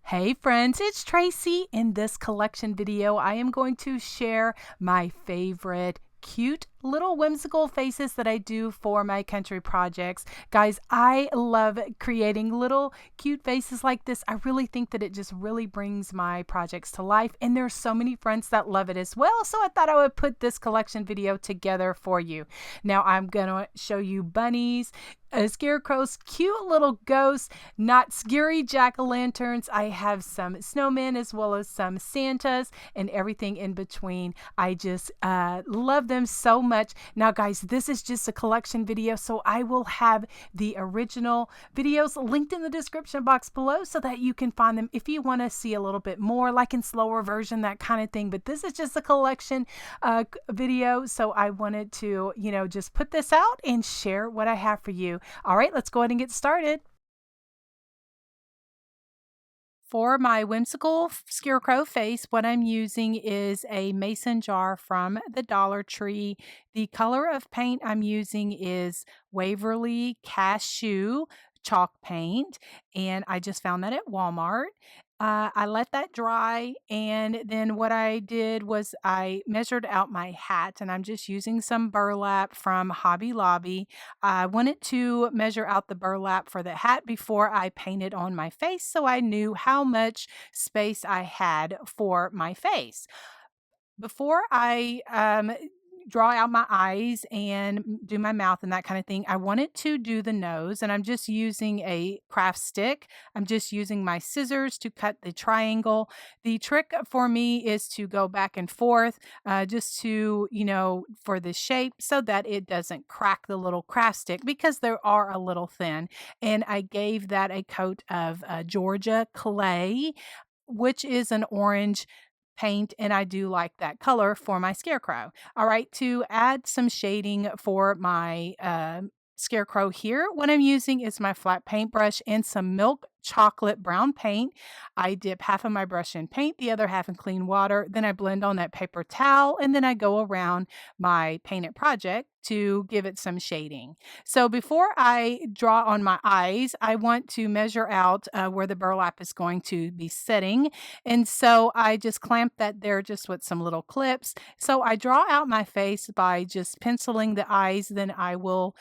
Hey friends, it's Tracy. In this collection video, I am going to share my favorite cute little whimsical faces that I do for my country projects. Guys, I love creating little cute faces like this. I really think that it just really brings my projects to life, and there's so many friends that love it as well. So I thought I would put this collection video together for you. Now I'm going to show you bunnies, Scarecrow's cute little ghosts, not scary jack-o'-lanterns. I have some snowmen as well as some Santas and everything in between. I just love them so much. Now, guys, this is just a collection video, so I will have the original videos linked in the description box below so that you can find them if you want to see a little bit more, like in slower version, that kind of thing. But this is just a collection video, so I wanted to, just put this out and share what I have for you. All right, let's go ahead and get started. For my whimsical scarecrow face, what I'm using is a mason jar from the Dollar Tree. The color of paint I'm using is Waverly Cashew chalk paint, and I just found that at Walmart. I let that dry, and then what I did was I measured out my hat, and I'm just using some burlap from Hobby Lobby. I wanted to measure out the burlap for the hat before I painted on my face so I knew how much space I had for my face. Before I draw out my eyes and do my mouth and that kind of thing, I wanted to do the nose, and I'm just using a craft stick. I'm just using my scissors to cut the triangle. The trick for me is to go back and forth just to, for the shape so that it doesn't crack the little craft stick because they are a little thin. And I gave that a coat of Georgia clay, which is an orange paint, and I do like that color for my scarecrow. All right, to add some shading for my scarecrow here, what I'm using is my flat paintbrush and some milk chocolate brown paint. I dip half of my brush in paint, the other half in clean water. Then I blend on that paper towel, and then I go around my painted project to give it some shading. So before I draw on my eyes, I want to measure out where the burlap is going to be sitting. And so I just clamp that there just with some little clips. So I draw out my face by just penciling the eyes. Then I will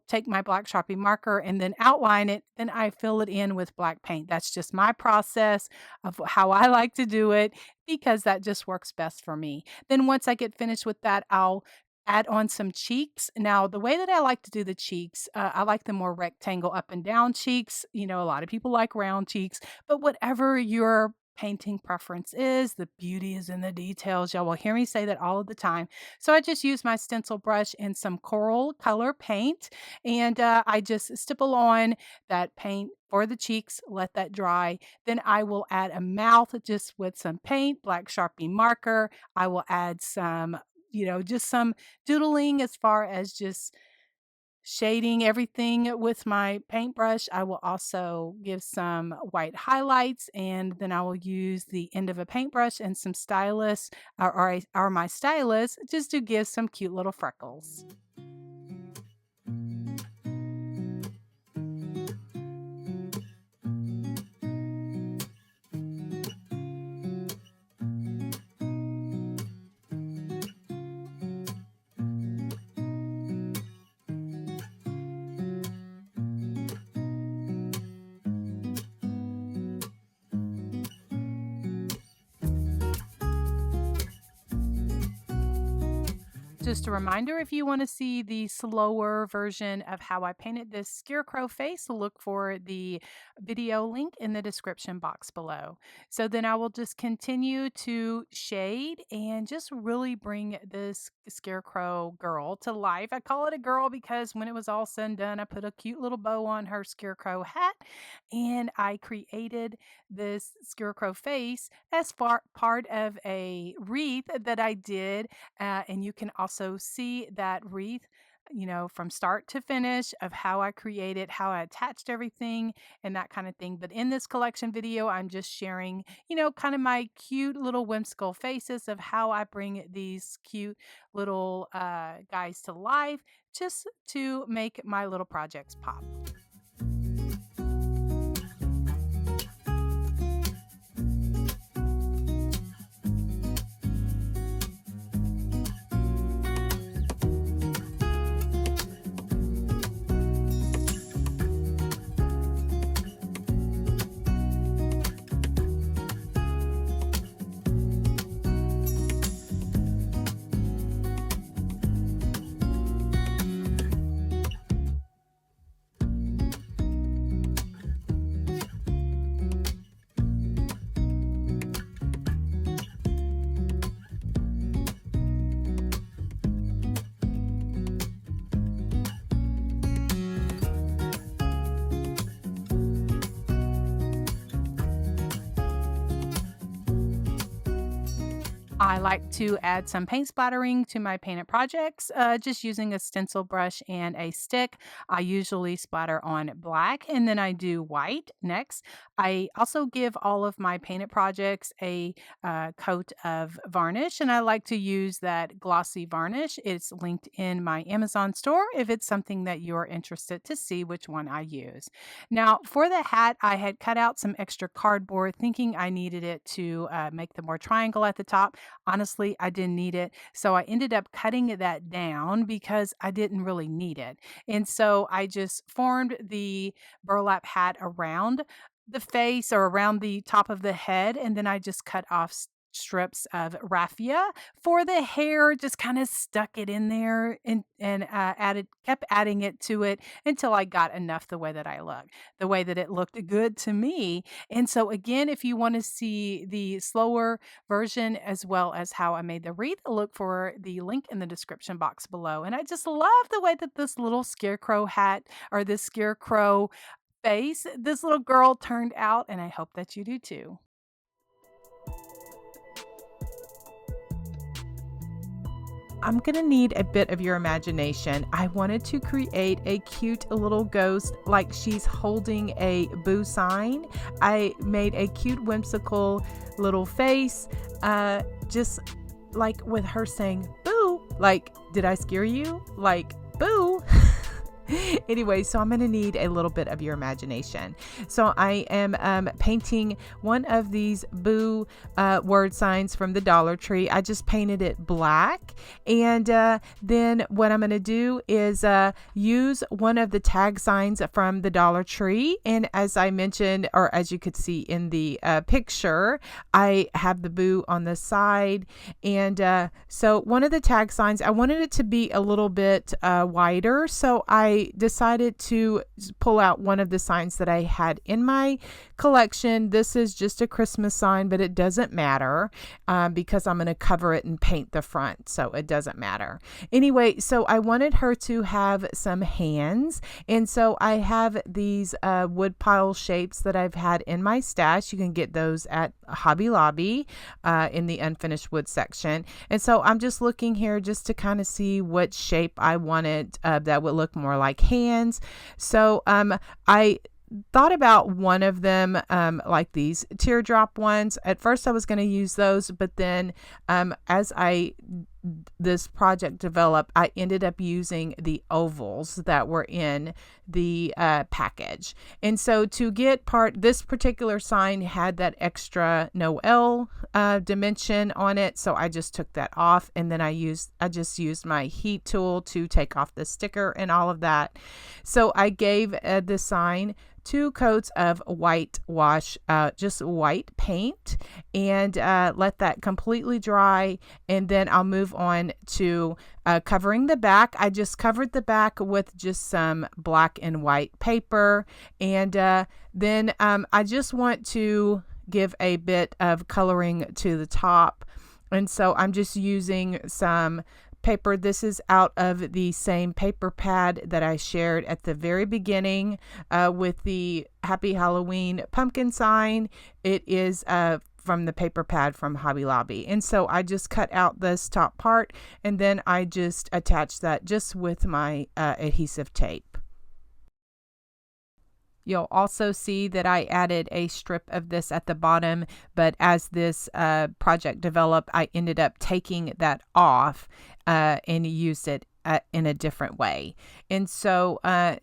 take my black Sharpie marker and then outline it. Then I fill it in with black paint. That's just my process of how I like to do it because that just works best for me. Then once I get finished with that, I'll add on some cheeks. Now, the way that I like to do the cheeks, I like the more rectangle up and down cheeks. A lot of people like round cheeks, but whatever your painting preference is, the beauty is in the details. Y'all will hear me say that all of the time. So I just use my stencil brush and some coral color paint, and I just stipple on that paint for the cheeks, let that dry. Then I will add a mouth just with some paint, black Sharpie marker. I will add some just some doodling as far as just shading everything with my paintbrush. I will also give some white highlights, and then I will use the end of a paintbrush and some stylus or my stylus just to give some cute little freckles. Just a reminder, if you want to see the slower version of how I painted this scarecrow face, look for the video link in the description box below. So then I will just continue to shade and just really bring this scarecrow girl to life. I call it a girl because when it was all said and done, I put a cute little bow on her scarecrow hat, and I created this scarecrow face as part of a wreath that I did, and you can also see that wreath, from start to finish of how I created, how I attached everything and that kind of thing. But in this collection video, I'm just sharing, kind of my cute little whimsical faces of how I bring these cute little guys to life just to make my little projects pop. I like to add some paint splattering to my painted projects, just using a stencil brush and a stick. I usually splatter on black and then I do white next. I also give all of my painted projects a coat of varnish, and I like to use that glossy varnish. It's linked in my Amazon store if it's something that you're interested to see which one I use. Now, for the hat, I had cut out some extra cardboard thinking I needed it to make the more triangle at the top. Honestly, I didn't need it. So I ended up cutting that down because I didn't really need it. And so I just formed the burlap hat around the face or around the top of the head. And then I just cut off strips of raffia for the hair, just kind of stuck it in there and kept adding it to it until I got enough the way that it looked good to me. And so again, if you want to see the slower version as well as how I made the wreath, look for the link in the description box below. And I just love the way that this little scarecrow hat or this scarecrow face, this little girl turned out, and I hope that you do too. I'm gonna need a bit of your imagination. I wanted to create a cute little ghost like she's holding a boo sign. I made a cute whimsical little face, just like with her saying boo, like, did I scare you? Like, boo. Anyway, so I'm going to need a little bit of your imagination. So I am painting one of these boo word signs from the Dollar Tree. I just painted it black. And then what I'm going to do is use one of the tag signs from the Dollar Tree. And as I mentioned, or as you could see in the picture, I have the boo on the side. And so one of the tag signs, I wanted it to be a little bit wider. So I decided to pull out one of the signs that I had in my collection. This is just a Christmas sign, but it doesn't matter because I'm going to cover it and paint the front, so it doesn't matter. Anyway, so I wanted her to have some hands, and so I have these wood pile shapes that I've had in my stash. You can get those at Hobby Lobby in the unfinished wood section. And so I'm just looking here just to kind of see what shape I wanted that would look more like hands. So I thought about one of them, like these teardrop ones. At first I was going to use those, but then as this project developed, I ended up using the ovals that were in the package. And so to get this particular sign had that extra Noel dimension on it. So I just took that off, and then I just used my heat tool to take off the sticker and all of that. So I gave the sign 2 coats of white wash, just white paint, and let that completely dry. And then I'll move on to covering the back. I just covered the back with just some black and white paper. And then I just want to give a bit of coloring to the top. And so I'm just using some paper. This is out of the same paper pad that I shared at the very beginning with the Happy Halloween pumpkin sign. It is from the paper pad from Hobby Lobby. And so I just cut out this top part, and then I just attach that just with my adhesive tape. You'll also see that I added a strip of this at the bottom, but as this project developed, I ended up taking that off and used it in a different way. And so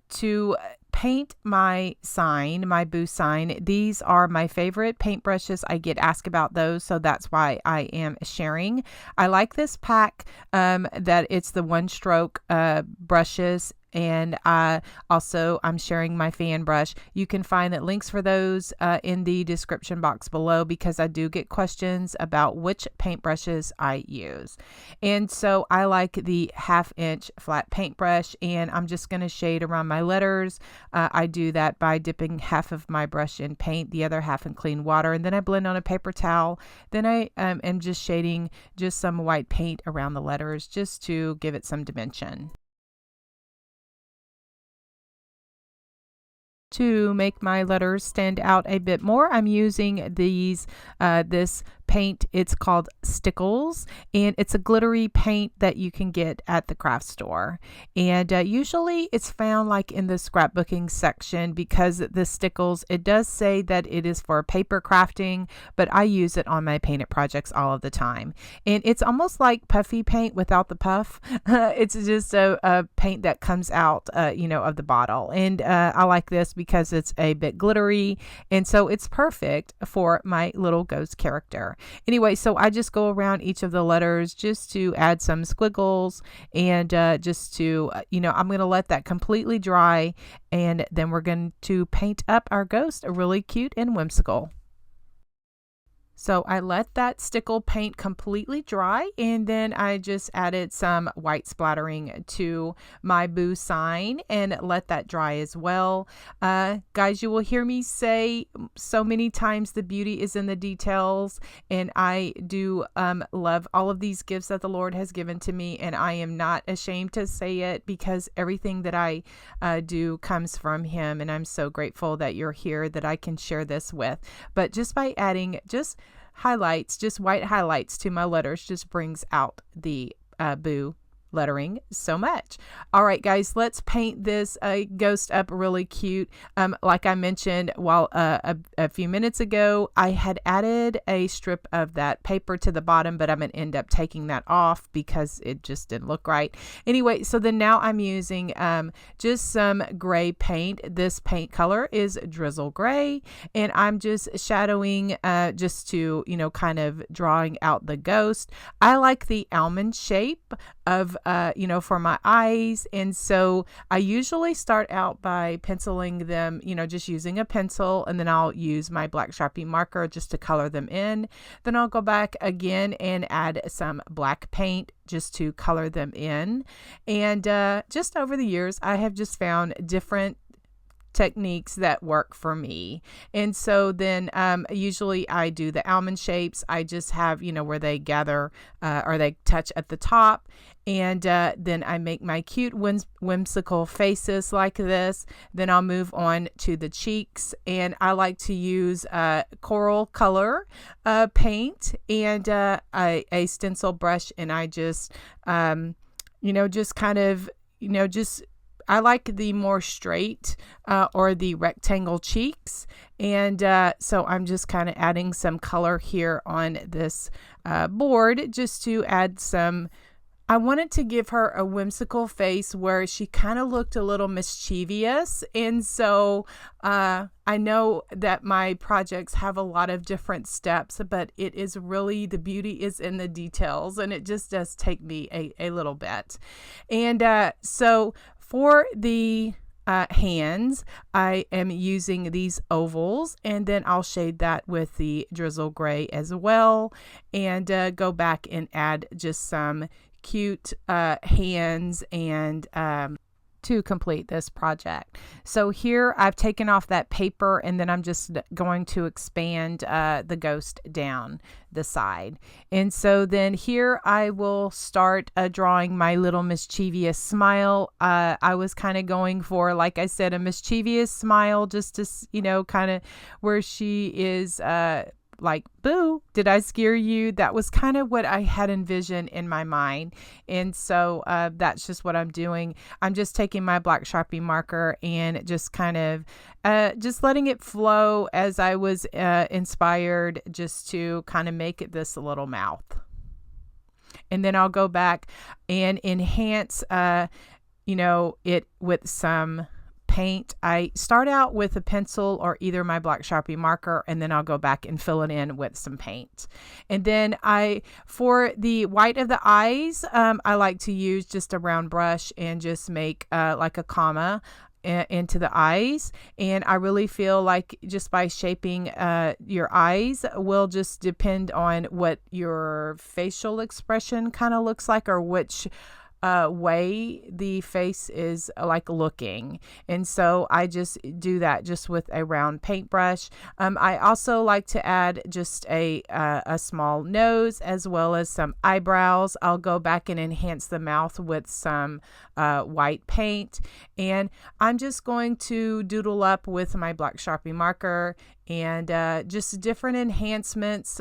to paint my sign, my boo sign, these are my favorite paintbrushes. I get asked about those, so that's why I am sharing. I like this pack that it's the one stroke brushes. And also, I'm sharing my fan brush. You can find the links for those in the description box below, because I do get questions about which paintbrushes I use. And so I like the 1/2 inch flat paintbrush, and I'm just going to shade around my letters. I do that by dipping half of my brush in paint, the other half in clean water, and then I blend on a paper towel. Then I am just shading just some white paint around the letters just to give it some dimension. To make my letters stand out a bit more, I'm using this paint. It's called Stickles, and it's a glittery paint that you can get at the craft store. And usually it's found like in the scrapbooking section, because the Stickles, it does say that it is for paper crafting, but I use it on my painted projects all of the time. And it's almost like puffy paint without the puff. It's just a paint that comes out, of the bottle. And I like this because it's a bit glittery, and so it's perfect for my little ghost character. Anyway, so I just go around each of the letters just to add some squiggles, and just to, I'm going to let that completely dry, and then we're going to paint up our ghost really cute and whimsical. So I let that stickle paint completely dry, and then I just added some white splattering to my boo sign and let that dry as well. Guys, you will hear me say so many times the beauty is in the details, and I do love all of these gifts that the Lord has given to me, and I am not ashamed to say it, because everything that I do comes from Him, and I'm so grateful that you're here, that I can share this with. But just by adding just highlights, just white highlights to my letters, just brings out the boo lettering so much. All right, guys, let's paint this ghost up really cute. Like I mentioned a few minutes ago, I had added a strip of that paper to the bottom, but I'm going to end up taking that off because it just didn't look right. Anyway, so then now I'm using just some gray paint. This paint color is Drizzle Gray, and I'm just shadowing just to, kind of drawing out the ghost. I like the almond shape of for my eyes, and so I usually start out by penciling them, just using a pencil, and then I'll use my black Sharpie marker just to color them in. Then I'll go back again and add some black paint just to color them in. And just over the years, I have just found different techniques that work for me. And so then usually I do the almond shapes. I just have, where they gather or they touch at the top. And then I make my cute whimsical faces like this. Then I'll move on to the cheeks. And I like to use coral color paint and a stencil brush. And I just, just kind of, I like the more straight or the rectangle cheeks. And so I'm just kind of adding some color here on this board just to add some. I wanted to give her a whimsical face where she kind of looked a little mischievous. And so I know that my projects have a lot of different steps, but it is really, the beauty is in the details, and it just does take me a little bit. And so for the hands, I am using these ovals, and then I'll shade that with the Drizzle Gray as well, and go back and add just some cute hands and to complete this project. So here I've taken off that paper, and then I'm just going to expand the ghost down the side. And so then here I will start drawing my little mischievous smile. I was kind of going for, like I said, a mischievous smile, just to, kind of where she is like, boo, did I scare you? That was kind of what I had envisioned in my mind. And so that's just what I'm doing. I'm just taking my black Sharpie marker and just kind of just letting it flow as I was inspired, just to kind of make it this little mouth. And then I'll go back and enhance, it with some paint. I start out with a pencil or either my black Sharpie marker, and then I'll go back and fill it in with some paint. And then for the white of the eyes, I like to use just a round brush and just make like a comma into the eyes. And I really feel like just by shaping your eyes will just depend on what your facial expression kind of looks like, or which way the face is like looking. And so I just do that just with a round paintbrush. I also like to add just a small nose as well as some eyebrows. I'll go back and enhance the mouth with some white paint. And I'm just going to doodle up with my black Sharpie marker and just different enhancements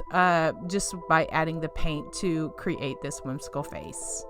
just by adding the paint to create this whimsical face.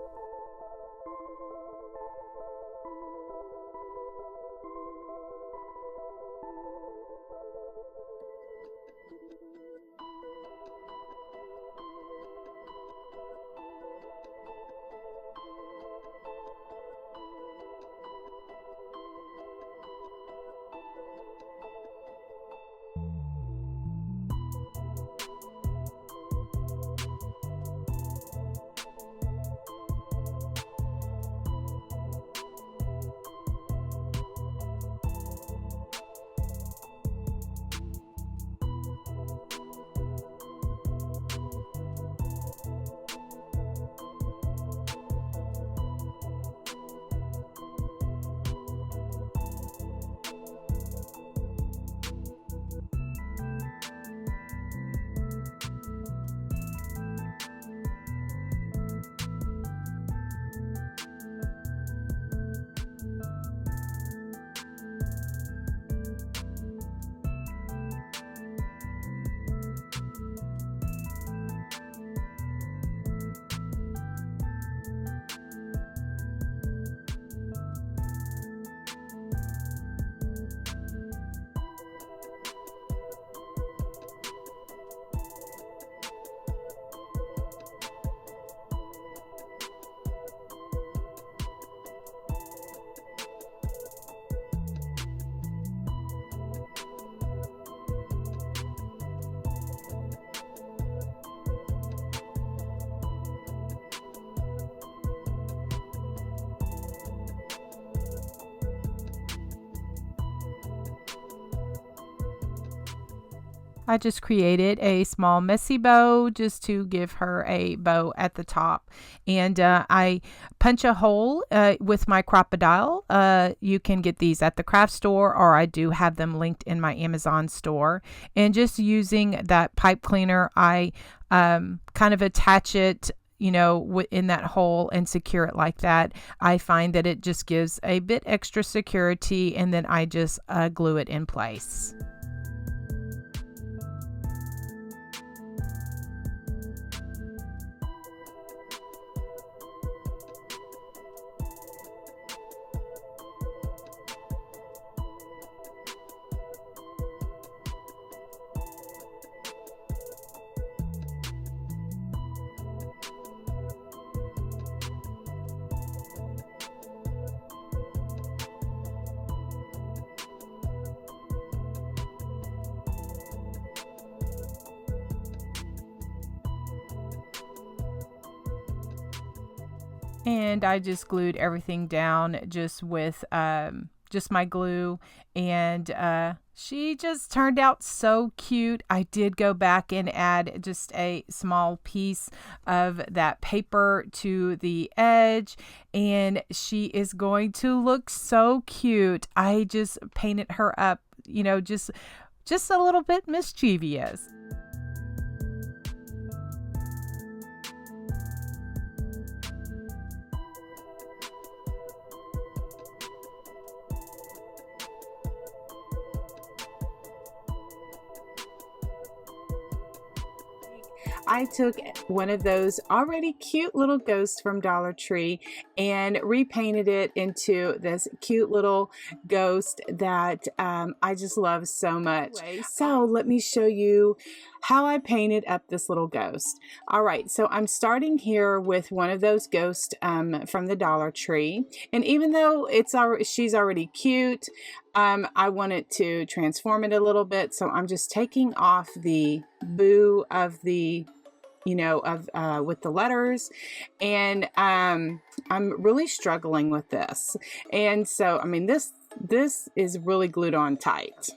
I just created a small messy bow just to give her a bow at the top. And I punch a hole with my crocodile. You can get these at the craft store, or I do have them linked in my Amazon store. And just using that pipe cleaner, I kind of attach it in that hole and secure it like that. I find that it just gives a bit extra security, and then I just glue it in place. And I just glued everything down just with just my glue, and she just turned out so cute. I did go back and add just a small piece of that paper to the edge, and she is going to look so cute. I just painted her up, just a little bit mischievous. I took one of those already cute little ghosts from Dollar Tree and repainted it into this cute little ghost that I just love so much. So let me show you how I painted up this little ghost. All right, so I'm starting here with one of those ghosts from the Dollar Tree, and even though she's already cute, I wanted to transform it a little bit, so I'm just taking off the boo of the with the letters, and I'm really struggling with this, and so I mean this is really glued on tight.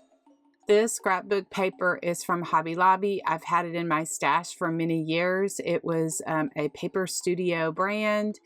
This scrapbook paper is from Hobby Lobby. I've had it in my stash for many years. It was a Paper Studio brand.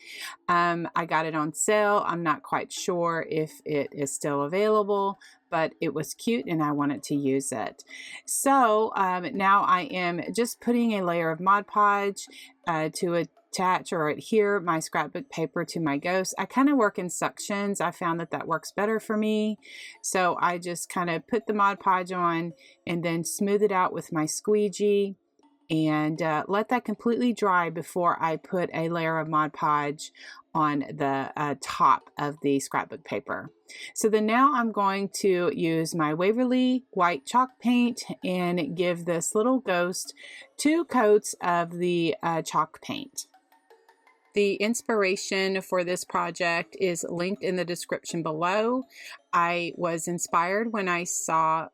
I got it on sale. I'm not quite sure if it is still available, but it was cute and I wanted to use it. So now I am just putting a layer of Mod Podge to attach or adhere my scrapbook paper to my ghost. I kind of work in sections. I found that that works better for me. So I just kind of put the Mod Podge on and then smooth it out with my squeegee and let that completely dry before I put a layer of Mod Podge on the top of the scrapbook paper. So then now I'm going to use my Waverly white chalk paint and give this little ghost 2 coats of the chalk paint. The inspiration for this project is linked in the description below. I was inspired when I saw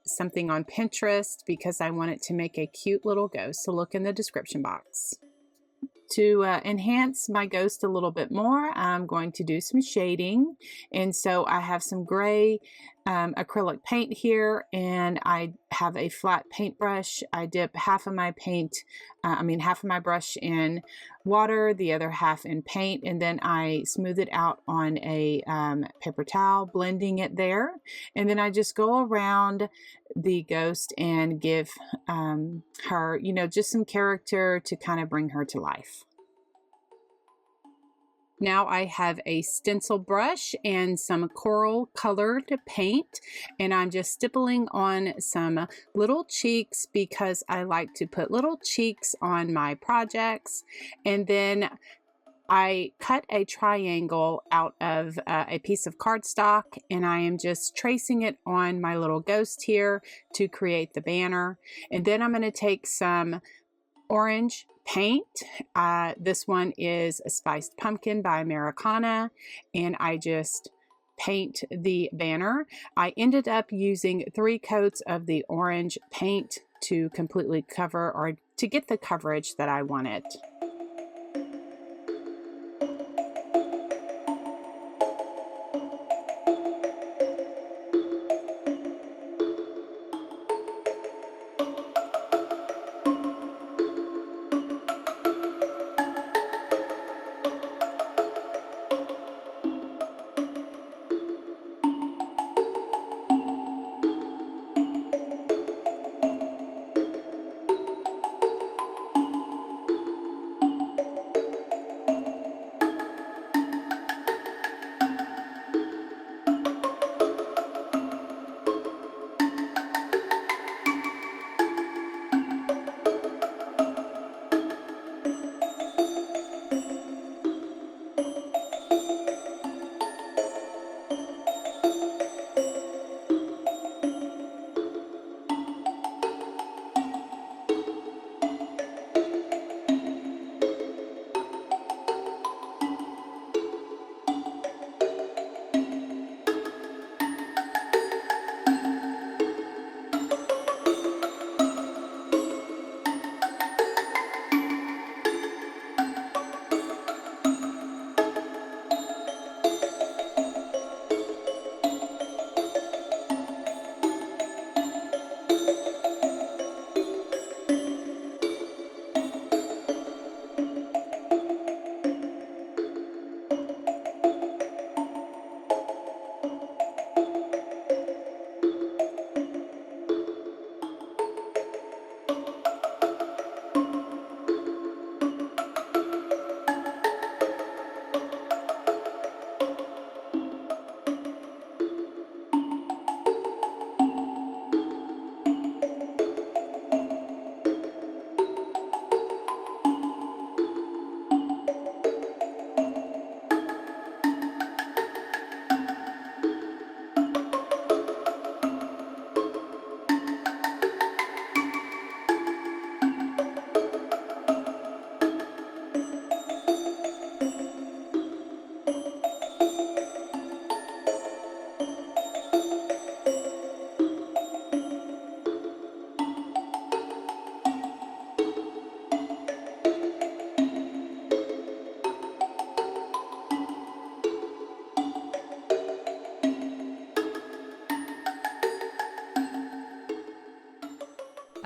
something on Pinterest because I wanted to make a cute little ghost, so look in the description box. To enhance my ghost a little bit more, I'm going to do some shading. And so I have some gray acrylic paint here, and I have a flat paintbrush. I dip half of my brush in water, the other half in paint, and then I smooth it out on a paper towel, blending it there. And then I just go around the ghost and give her, just some character to kind of bring her to life. Now I have a stencil brush and some coral colored paint, and I'm just stippling on some little cheeks because I like to put little cheeks on my projects. And then I cut a triangle out of a piece of cardstock, and I am just tracing it on my little ghost here to create the banner. And then I'm going to take some orange paint. This one is a Spiced Pumpkin by Americana, and I just paint the banner. I ended up using 3 coats of the orange paint to completely cover, or to get the coverage that I wanted.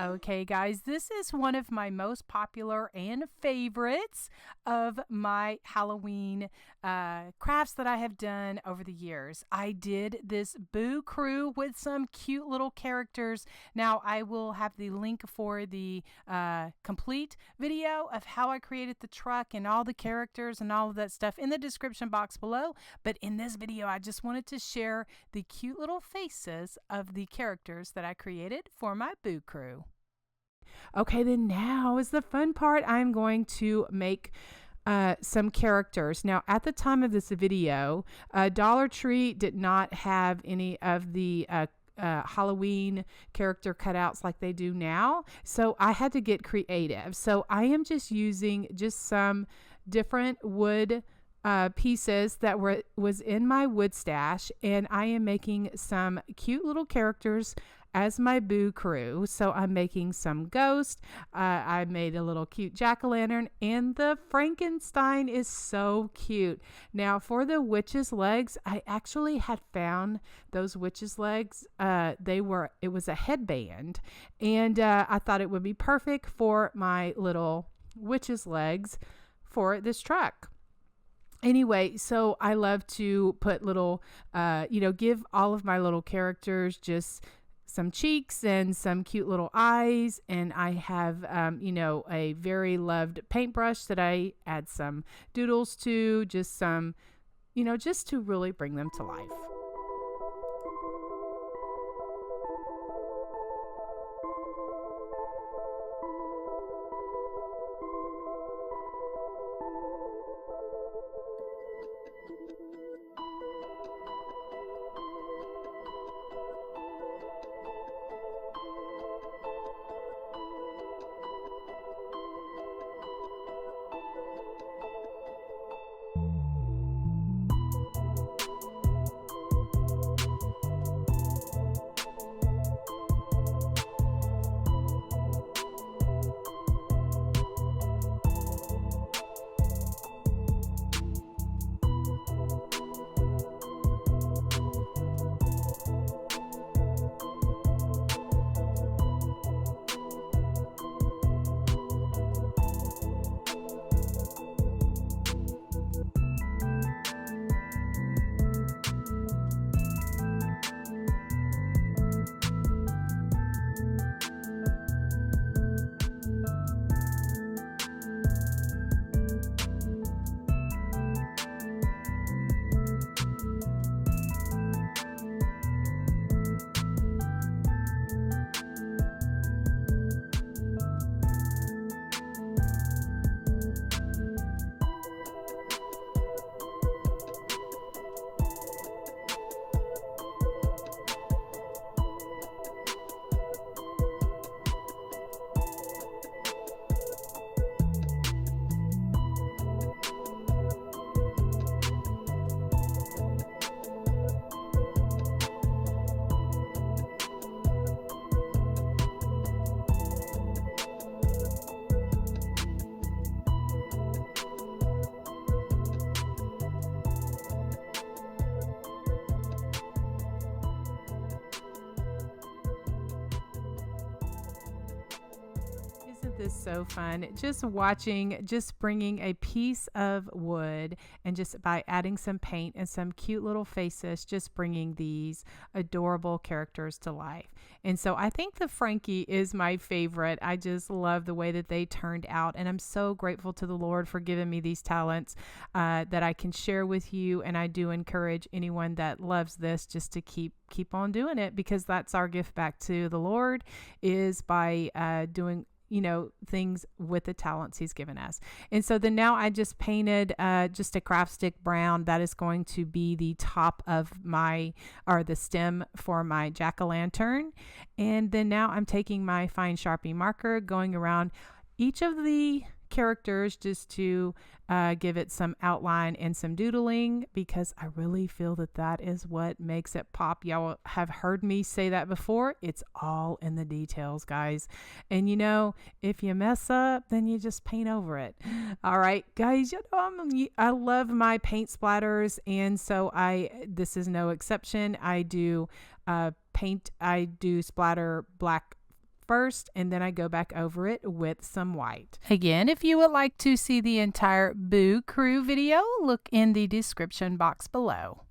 Okay, guys, this is one of my most popular and favorites of my Halloween crafts that I have done over the years. I did this Boo Crew with some cute little characters. Now, I will have the link for the complete video of how I created the truck and all the characters and all of that stuff in the description box below. But in this video, I just wanted to share the cute little faces of the characters that I created for my Boo Crew. Okay, then now is the fun part. I'm going to make some characters. Now, at the time of this video, Dollar Tree did not have any of the Halloween character cutouts like they do now. So I had to get creative. So I am just using just some different wood pieces that was in my wood stash, and I am making some cute little characters as my Boo Crew. So I'm making some ghosts. I made a little cute jack-o'-lantern, and the Frankenstein is so cute. Now for the witch's legs, I actually had found those witch's legs. It was a headband, and I thought it would be perfect for my little witch's legs for this truck. Anyway, so I love to put little, give all of my little characters just some cheeks and some cute little eyes. And I have, a very loved paintbrush that I add some doodles to, just some, just to really bring them to life. This so fun just bringing a piece of wood and just by adding some paint and some cute little faces, just bringing these adorable characters to life. And so I think the Frankie is my favorite. I just love the way that they turned out, and I'm so grateful to the Lord for giving me these talents that I can share with you. And I do encourage anyone that loves this just to keep on doing it, because that's our gift back to the Lord, is by doing things with the talents he's given us. And so then now I just painted just a craft stick brown. That is going to be the top of the stem for my jack-o'-lantern. And then now I'm taking my fine Sharpie marker, going around each of the characters just to give it some outline and some doodling, because I really feel that is what makes it pop. Y'all have heard me say that before. It's all in the details, guys. And if you mess up, then you just paint over it. All right, guys, I love my paint splatters, and so this is no exception. I do splatter black dispersed, and then I go back over it with some white. Again, if you would like to see the entire Boo Crew video, look in the description box below.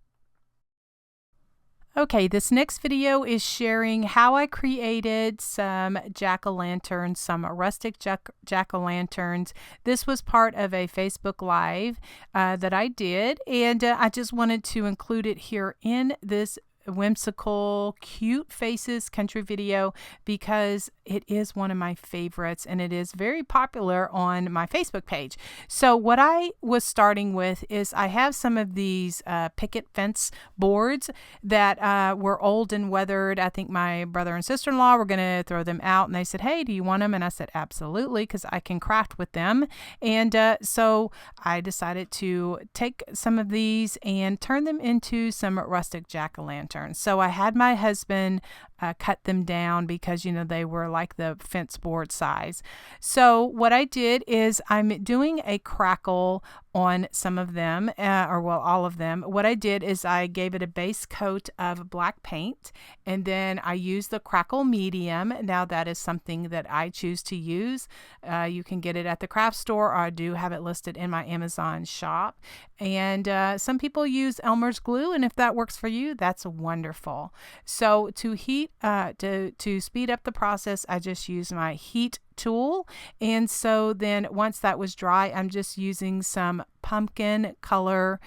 Okay, this next video is sharing how I created some jack-o'-lanterns, some rustic jack-o'-lanterns. This was part of a Facebook Live that I did, and I just wanted to include it here in this whimsical, cute faces country video because it is one of my favorites and it is very popular on my Facebook page. So what I was starting with is I have some of these picket fence boards that were old and weathered. I think my brother and sister-in-law were going to throw them out, and they said, "Hey, do you want them?" And I said, "Absolutely," because I can craft with them. And so I decided to take some of these and turn them into some rustic jack-o'-lanterns. So I had my husband cut them down because, you know, they were like the fence board size. So what I did is I'm doing a crackle on some of them, or well, all of them. What I did is I gave it a base coat of black paint, and then I used the crackle medium. Now that is something that I choose to use. You can get it at the craft store, or I do have it listed in my Amazon shop. And some people use Elmer's glue, and if that works for you, that's wonderful. So to heat, to speed up the process, I just use my heat tool. And so then once that was dry, I'm just using some pumpkin color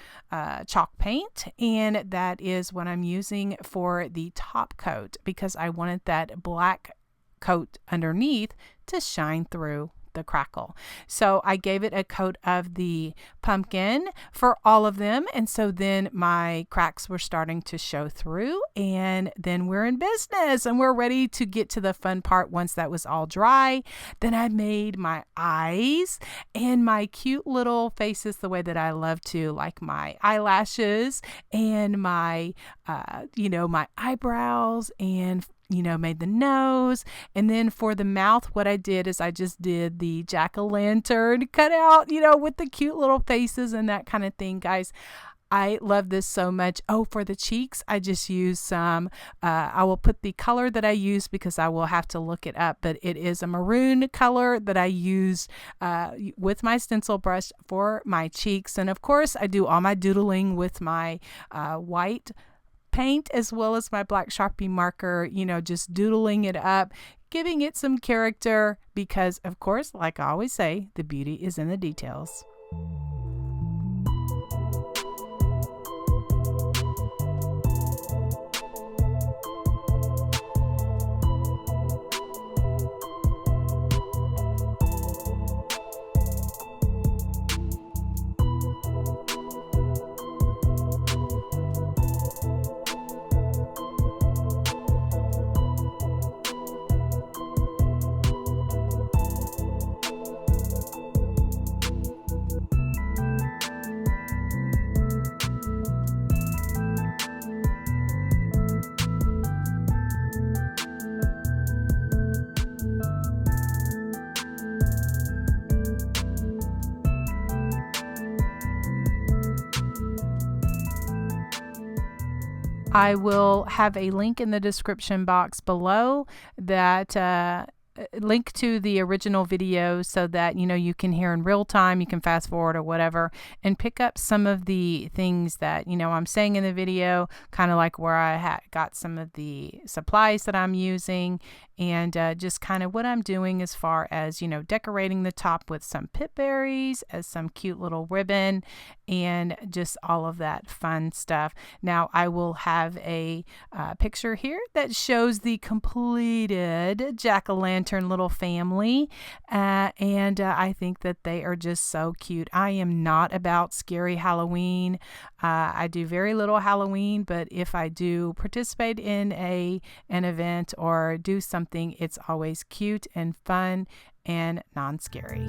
chalk paint, and that is what I'm using for the top coat because I wanted that black coat underneath to shine through the crackle. So I gave it a coat of the pumpkin for all of them, and so then my cracks were starting to show through, and then we're in business and we're ready to get to the fun part. Once that was all dry, then I made my eyes and my cute little faces the way that I love to, like my eyelashes and my my eyebrows, and made the nose. And then for the mouth, what I did is I just did the jack-o'-lantern cutout, with the cute little faces and that kind of thing, guys. I love this so much. Oh, for the cheeks, I just use some, I will put the color that I use because I will have to look it up, but it is a maroon color that I use with my stencil brush for my cheeks. And of course, I do all my doodling with my white paint as well as my black Sharpie marker, just doodling it up, giving it some character because, of course, like I always say, the beauty is in the details. I will have a link in the description box below that link to the original video so that you can hear in real time. You can fast forward or whatever and pick up some of the things that I'm saying in the video, kind of like where I got some of the supplies that I'm using, and just kind of what I'm doing as far as decorating the top with some pip berries as some cute little ribbon and just all of that fun stuff. Now I will have a picture here that shows the completed jack-o'-lantern little family, and I think that they are just so cute. I am not about scary Halloween. I do very little Halloween, but if I do participate in an event or do something, it's always cute and fun and non-scary.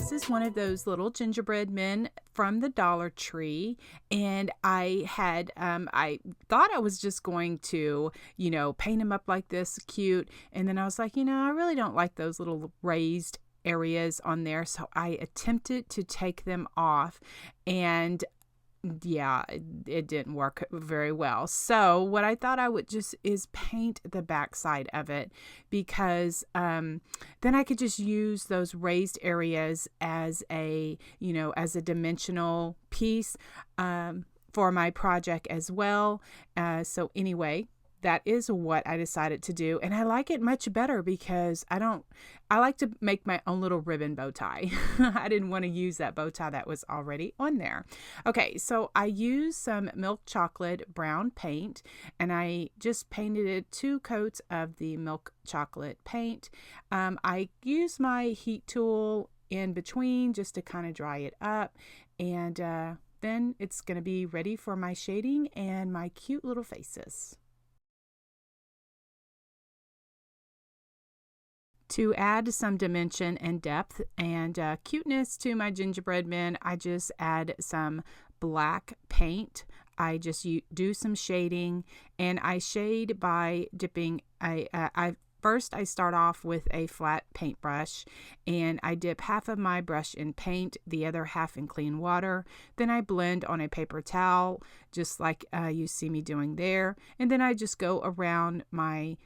this is one of those little gingerbread men from the Dollar Tree, and I thought I was just going to, paint him up like this cute, and then I was like, I really don't like those little raised areas on there, so I attempted to take them off, and yeah, it didn't work very well. So what I thought I would just is paint the backside of it, because then I could just use those raised areas as a dimensional piece for my project as well. So anyway, that is what I decided to do. And I like it much better because I like to make my own little ribbon bow tie. I didn't want to use that bow tie that was already on there. Okay, so I used some milk chocolate brown paint, and I just painted it 2 coats of the milk chocolate paint. I used my heat tool in between just to kind of dry it up, and then it's going to be ready for my shading and my cute little faces. To add some dimension and depth and cuteness to my gingerbread men, I just add some black paint. I just do some shading, and I shade by dipping First, I start off with a flat paintbrush, and I dip half of my brush in paint, the other half in clean water. Then I blend on a paper towel, just like you see me doing there. And then I just go around my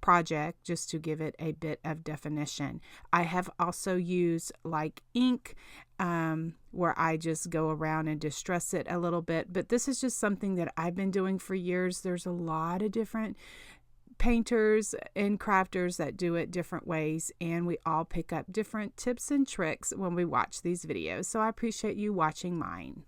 project just to give it a bit of definition. I have also used like ink where I just go around and distress it a little bit, but this is just something that I've been doing for years. There's a lot of different painters and crafters that do it different ways, and we all pick up different tips and tricks when we watch these videos. So I appreciate you watching mine.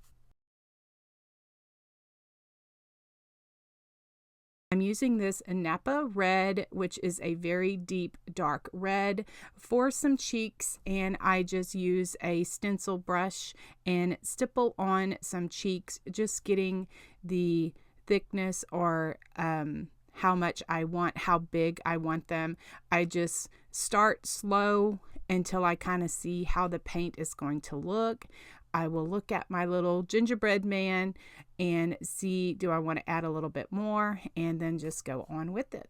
I'm using this Napa red, which is a very deep dark red, for some cheeks, and I just use a stencil brush and stipple on some cheeks, just getting the thickness or how much I want, how big I want them. I just start slow until I kind of see how the paint is going to look. I will look at my little gingerbread man and see, do I want to add a little bit more, and then just go on with it.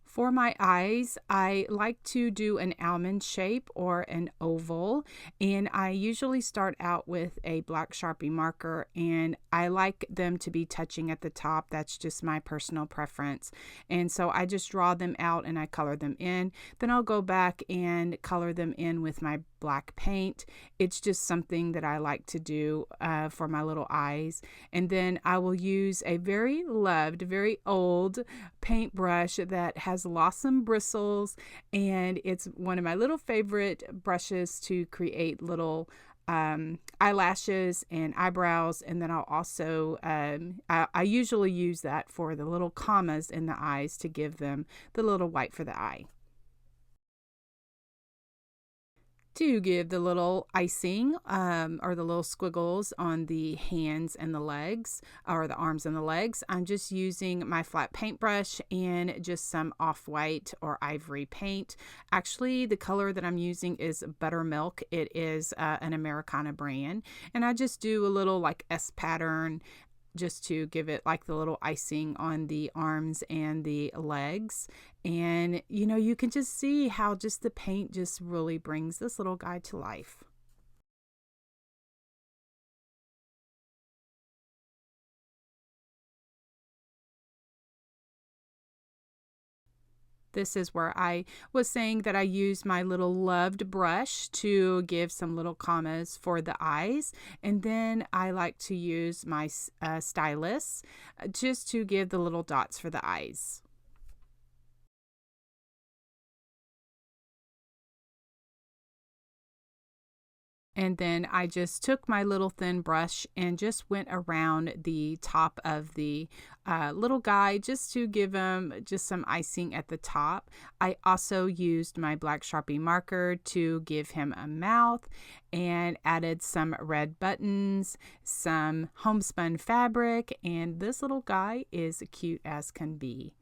For my eyes, I like to do an almond shape or an oval, and I usually start out with a black Sharpie marker, and I like them to be touching at the top. That's just my personal preference. And so I just draw them out and I color them in. Then I'll go back and color them in with my black paint. It's just something that I like to do for my little eyes. And then I will use a very loved, very old paintbrush that has lost some bristles, and it's one of my little favorite brushes to create little eyelashes and eyebrows. And then I'll also I usually use that for the little commas in the eyes to give them the little white for the eye. To give the little icing or the little squiggles on the hands and the legs, or the arms and the legs, I'm just using my flat paintbrush and just some off-white or ivory paint. Actually, the color that I'm using is Buttermilk. It is an Americana brand, and I just do a little like S pattern just to give it like the little icing on the arms and the legs. And you can just see how just the paint just really brings this little guy to life. This is where I was saying that I use my little loved brush to give some little commas for the eyes. And then I like to use my stylus just to give the little dots for the eyes. And then I just took my little thin brush and just went around the top of the little guy just to give him just some icing at the top. I also used my black Sharpie marker to give him a mouth and added some red buttons, some homespun fabric, and this little guy is cute as can be.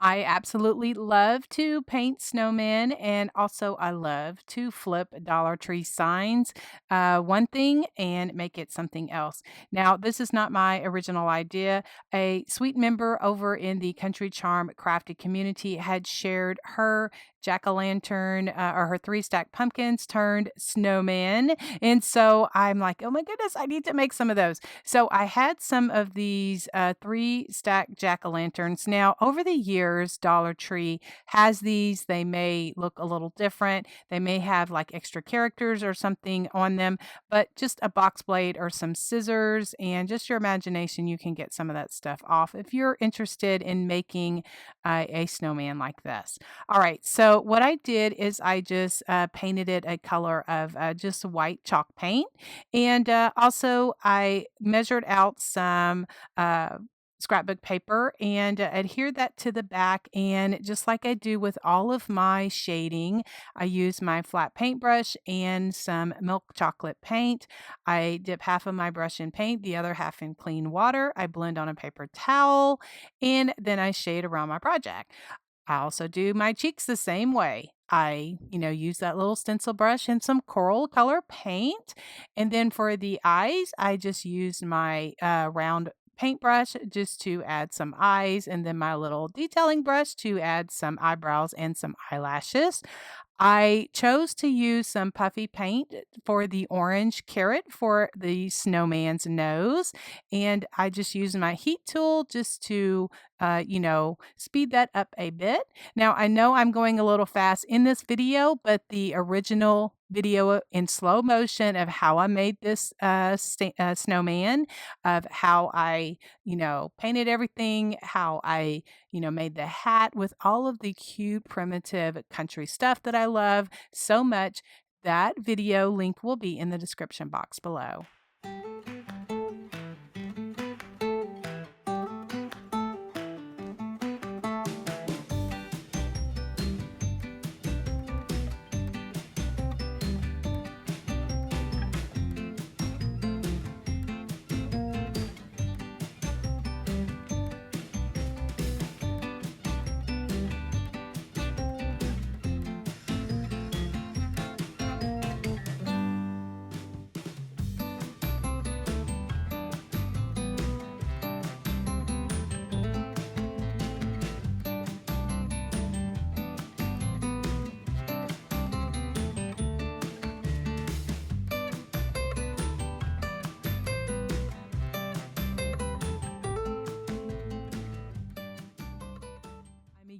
I absolutely love to paint snowmen, and also I love to flip Dollar Tree signs, one thing and make it something else. Now, this is not my original idea. A sweet member over in the Country Charm crafted community had shared her jack-o'-lantern, or her three stack pumpkins turned snowman. And so I'm like, oh my goodness, I need to make some of those. So I had some of these three stack jack o' lanterns. Now, over the years, Dollar Tree has these. They may look a little different. They may have like extra characters or something on them, but just a box blade or some scissors and just your imagination, you can get some of that stuff off if you're interested in making a snowman like this. All right, so what I did is I just painted it a color of just white chalk paint. And also, I measured out some scrapbook paper and adhered that to the back. And just like I do with all of my shading, I use my flat paintbrush and some milk chocolate paint. I dip half of my brush in paint, the other half in clean water. I blend on a paper towel, and then I shade around my project. I also do my cheeks the same way. Use that little stencil brush and some coral color paint. And then for the eyes, I just use my round paintbrush just to add some eyes, and then my little detailing brush to add some eyebrows and some eyelashes. I chose to use some puffy paint for the orange carrot for the snowman's nose. And I just used my heat tool just to, speed that up a bit. Now, I know I'm going a little fast in this video, but the original video in slow motion of how I made this snowman, of how I, painted everything, how I made the hat with all of the cute, primitive country stuff that I love so much. That video link will be in the description box below.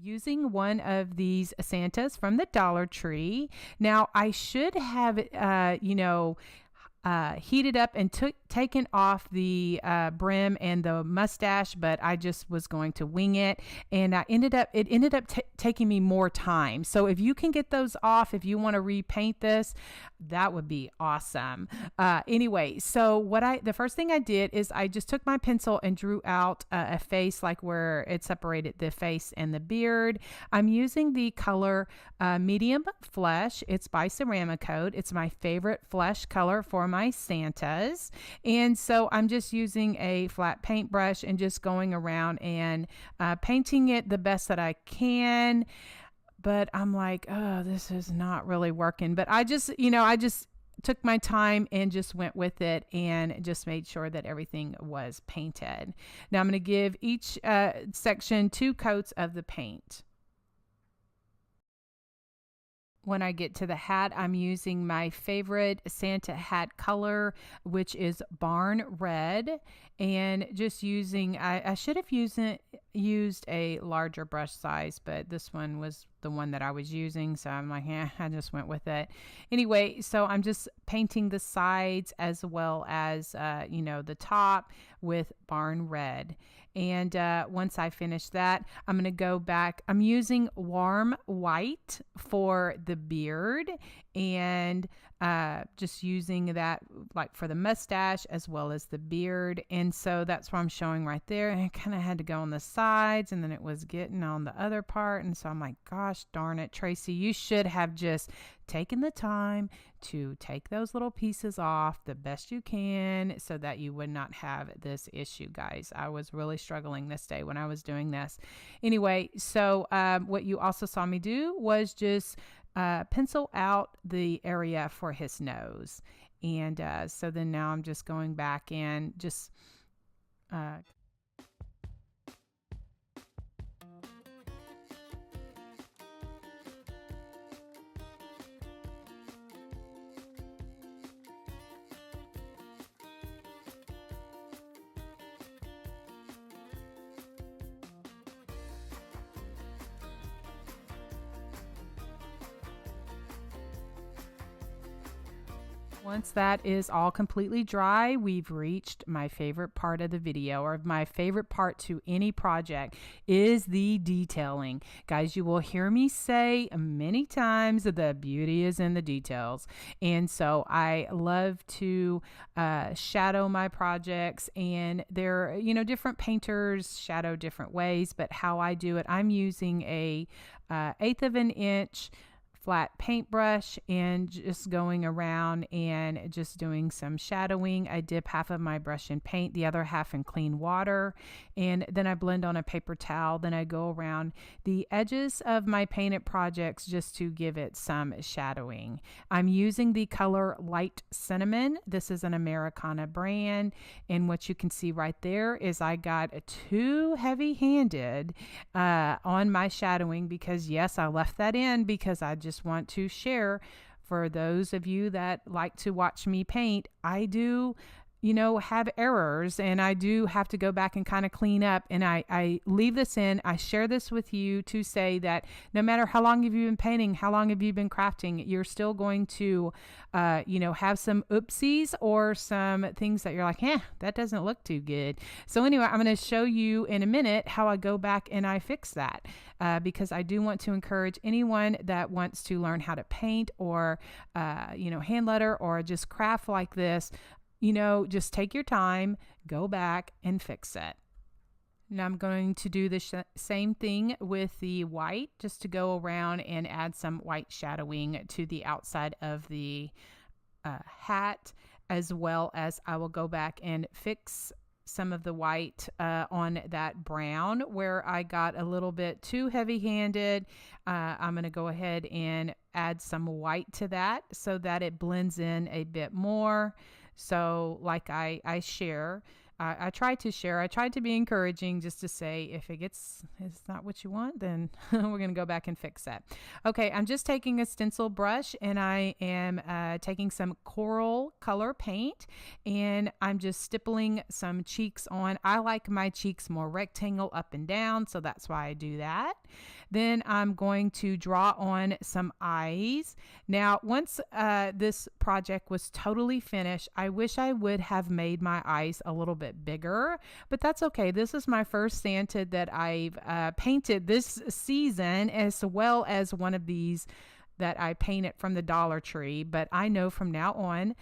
Using one of these Santas from the Dollar Tree. Now, I should have, heated up and taken off the brim and the mustache, but I just was going to wing it, and it ended up taking me more time. So if you can get those off, if you want to repaint this, that would be awesome. Anyway, so the first thing I did is I just took my pencil and drew out a face, like where it separated the face and the beard. I'm using the color medium flesh. It's by Ceramicoat. It's my favorite flesh color for my Santas. And so I'm just using a flat paintbrush and just going around and painting it the best that I can. But I'm like, oh, this is not really working. But I just took my time and just went with it and just made sure that everything was painted. Now I'm going to give each section 2 coats of the paint. When I get to the hat, I'm using my favorite Santa hat color, which is barn red, and just using, I should have used a larger brush size, but this one was the one that I was using, so I'm like, I just went with it. Anyway, so I'm just painting the sides as well as, the top with barn red. And once I finish that, I'm going to go back. I'm using warm white for the beard, and just using that like for the mustache as well as the beard. And so that's what I'm showing right there. And I kind of had to go on the sides, and then it was getting on the other part. And so I'm like, God, gosh darn it, Tracy, you should have just taken the time to take those little pieces off the best you can so that you would not have this issue, guys. I was really struggling this day when I was doing this. Anyway, so what you also saw me do was just pencil out the area for his nose. And so then now I'm just going back and just once that is all completely dry, we've reached my favorite part of the video, or my favorite part to any project is the detailing. Guys, you will hear me say many times that the beauty is in the details. And so I love to shadow my projects, and they're, different painters shadow different ways, but how I do it, I'm using a 1/8 of an inch flat paintbrush and just going around and just doing some shadowing. I dip half of my brush in paint, the other half in clean water, and then I blend on a paper towel. Then I go around the edges of my painted projects just to give it some shadowing. I'm using the color Light Cinnamon. This is an Americana brand, and what you can see right there is I got too heavy-handed on my shadowing, because yes, I left that in because I just want to share for those of you that like to watch me paint. I do have errors, and I do have to go back and kind of clean up, and I leave this in. I share this with you to say that no matter how long have you been painting, how long have you been crafting, you're still going to have some oopsies or some things that you're like, that doesn't look too good. So anyway, I'm going to show you in a minute how I go back and I fix that, because I do want to encourage anyone that wants to learn how to paint or hand letter or just craft like this. Just take your time, go back and fix it. Now I'm going to do the same thing with the white, just to go around and add some white shadowing to the outside of the hat, as well as I will go back and fix some of the white on that brown where I got a little bit too heavy-handed. I'm going to go ahead and add some white to that so that it blends in a bit more. So like I share, I try to share, I tried to be encouraging, just to say if it's not what you want, then we're going to go back and fix that. Okay, I'm just taking a stencil brush, and I am taking some coral color paint, and I'm just stippling some cheeks on. I like my cheeks more rectangle up and down, so that's why I do that. Then I'm going to draw on some eyes. Now, once this project was totally finished, I wish I would have made my eyes a little bit bigger, but that's okay. This is my first Santa that I've painted this season, as well as one of these that I painted from the Dollar Tree, but I know from now on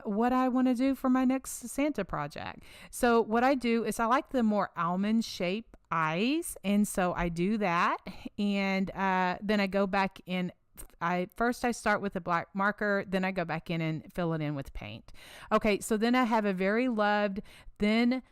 what I want to do for my next Santa project. So what I do is I like the more almond shape eyes, and so I do that, and then I go back in. I start with a black marker, then I go back in and fill it in with paint. Okay, so then I have a very loved thin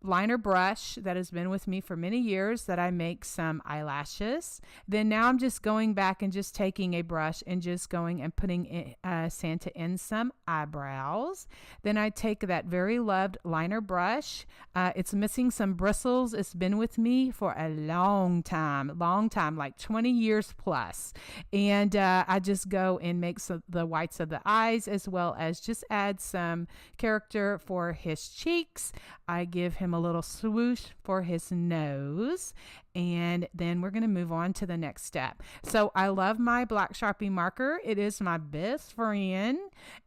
liner brush that has been with me for many years that I make some eyelashes. Then now I'm just going back and just taking a brush and just going and putting Santa in some eyebrows. Then I take that very loved liner brush. It's missing some bristles. It's been with me for a long time, like 20 years plus. And I just go and make the whites of the eyes, as well as just add some character for his cheeks. I give him a little swoosh for his nose, and then we're going to move on to the next step. So I love my black Sharpie marker. It is my best friend,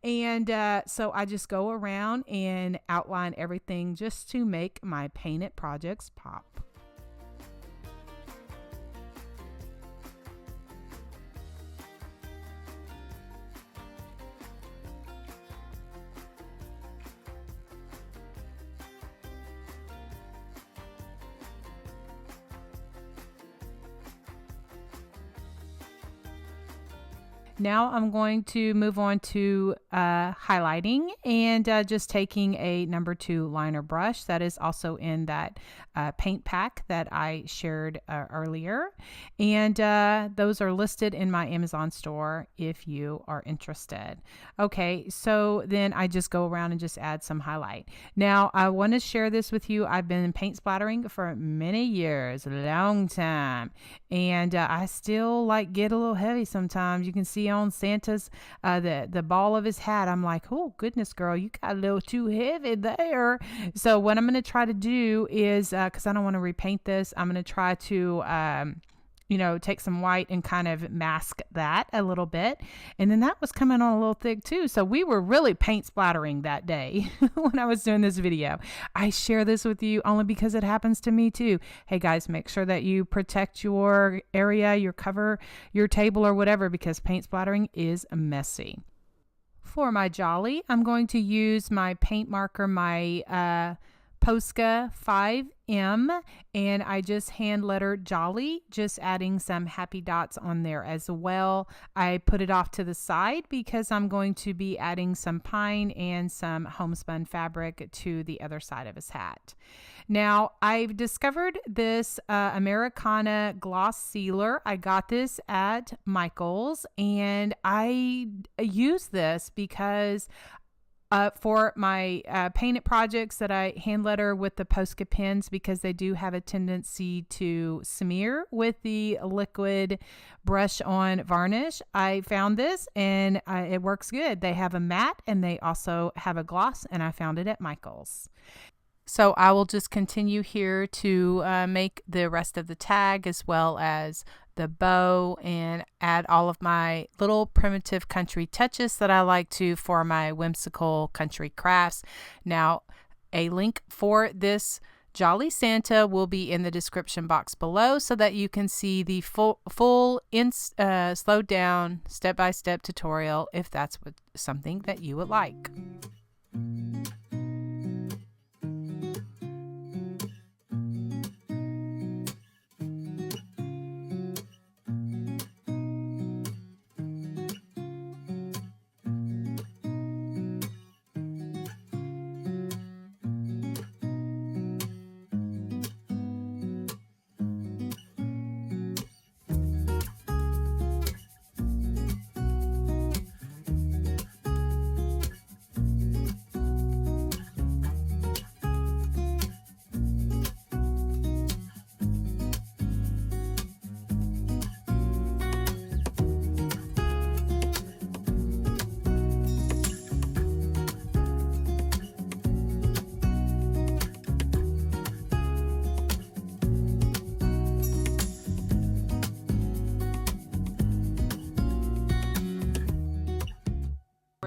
and so I just go around and outline everything just to make my painted projects pop. Now I'm going to move on to highlighting and just taking a number 2 liner brush that is also in that paint pack that I shared earlier. And those are listed in my Amazon store if you are interested. Okay, so then I just go around and just add some highlight. Now I want to share this with you. I've been paint splattering for many years, a long time. And I still like get a little heavy sometimes. You can see on Santa's the ball of his hat. I'm like, oh goodness, girl, you got a little too heavy there. So what I'm going to try to do is because I don't want to repaint this, I'm going to try to take some white and kind of mask that a little bit. And then that was coming on a little thick too. So we were really paint splattering that day when I was doing this video. I share this with you only because it happens to me too. Hey guys, make sure that you protect your area, your cover, your table or whatever, because paint splattering is messy. For my jolly, I'm going to use my paint marker, my Posca 5M, and I just hand lettered Jolly, just adding some happy dots on there as well. I put it off to the side because I'm going to be adding some pine and some homespun fabric to the other side of his hat. Now, I've discovered this Americana gloss sealer. I got this at Michael's, and I use this because for my painted projects that I hand letter with the Posca pens, because they do have a tendency to smear with the liquid brush on varnish. I found this and it works good. They have a matte and they also have a gloss, and I found it at Michael's. So I will just continue here to make the rest of the tag as well as the bow and add all of my little primitive country touches that I like to for my whimsical country crafts. Now, a link for this Jolly Santa will be in the description box below so that you can see the full slowed down step-by-step tutorial if that's something that you would like.